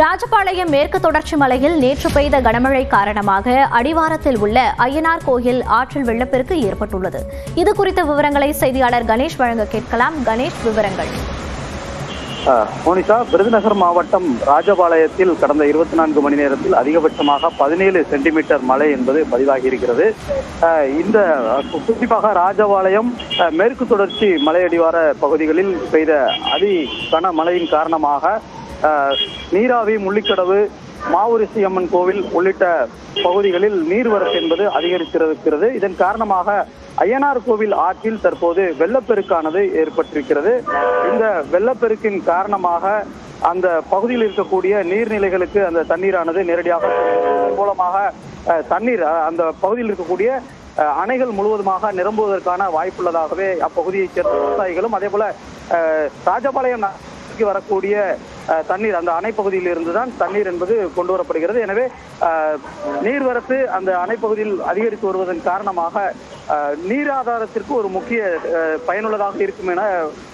ராஜபாளையம் மேற்கு தொடர்ச்சி மலையில் நேற்று பெய்த கனமழை காரணமாக அடிவாரத்தில் உள்ள அய்யனார் கோயில் ஆற்றில் வெள்ளப்பெருக்கு ஏற்பட்டுள்ளது. இதுகுறித்த விவரங்களை செய்தியாளர் கணேஷ் வழங்க கேட்கலாம். கணேஷ், விவரங்கள். மோனிஷா, விருதுநகர் மாவட்டம் ராஜபாளையத்தில் கடந்த 24 மணி நேரத்தில் அதிகபட்சமாக 17 சென்டிமீட்டர் மழை என்பது பதிவாகி இருக்கிறது. இந்த குறிப்பாக ராஜபாளையம் மேற்கு தொடர்ச்சி மலையடிவார பகுதிகளில் பெய்த அதி கனமழையின் காரணமாக நீராவி, முள்ளிக்கடவு, மாவுரிசி அம்மன் கோவில் உள்ளிட்ட பகுதிகளில் நீர்வரத்து என்பது அதிகரித்திருக்கிறது. இதன் காரணமாக அய்யனார் கோவில் ஆற்றில் தற்போது வெள்ளப்பெருக்கானது ஏற்பட்டிருக்கிறது. இந்த வெள்ளப்பெருக்கின் காரணமாக அந்த பகுதியில் இருக்கக்கூடிய நீர்நிலைகளுக்கு அந்த தண்ணீரானது நேரடியாக மூலமாக தண்ணீர் அந்த பகுதியில் இருக்கக்கூடிய அணைகள் முழுவதுமாக நிரம்புவதற்கான வாய்ப்புள்ளதாகவே அப்பகுதியைச் சேர்ந்த விவசாயிகளும் அதே போல ராஜபாளையம் வரக்கூடிய தண்ணீர் அந்த அணை பகுதியில் இருந்துதான் தண்ணீர் என்பது கொண்டு வரப்படுகிறது. எனவே நீர்வரத்து அந்த அணைப்பகுதியில் அதிகரித்து வருவதன் காரணமாக நீர் ஆதாரத்திற்கு ஒரு முக்கிய பயனுள்ளதாக இருக்கும் என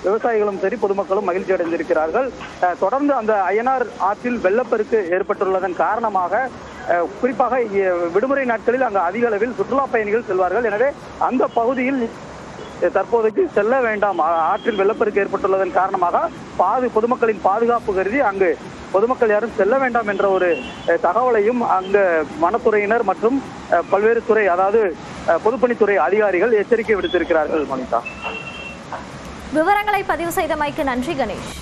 விவசாயிகளும் சரி பொதுமக்களும் மகிழ்ச்சி அடைந்திருக்கிறார்கள். தொடர்ந்து அந்த அய்யனார் ஆற்றில் வெள்ளப்பெருக்கு ஏற்பட்டுள்ளதன் காரணமாக குறிப்பாக விடுமுறை நாட்களில் அங்கு அதிக அளவில் சுற்றுலா பயணிகள் செல்வார்கள். எனவே அந்த பகுதியில் தற்போதைக்கு செல்ல வேண்டாம், ஆற்றில் வெள்ளப்பெருக்கு ஏற்பட்டுள்ளதன் காரணமாக பொதுமக்களின் பாதுகாப்பு கருதி அங்கு பொதுமக்கள் யாரும் செல்ல வேண்டாம் என்ற ஒரு தகவலையும் அங்கு வனத்துறையினர் மற்றும் பல்வேறு துறை, அதாவது பொதுப்பணித்துறை அதிகாரிகள் எச்சரிக்கை விடுத்திருக்கிறார்கள். மனிதா, விவரங்களை பதிவு செய்தமைக்கு நன்றி கணேஷ்.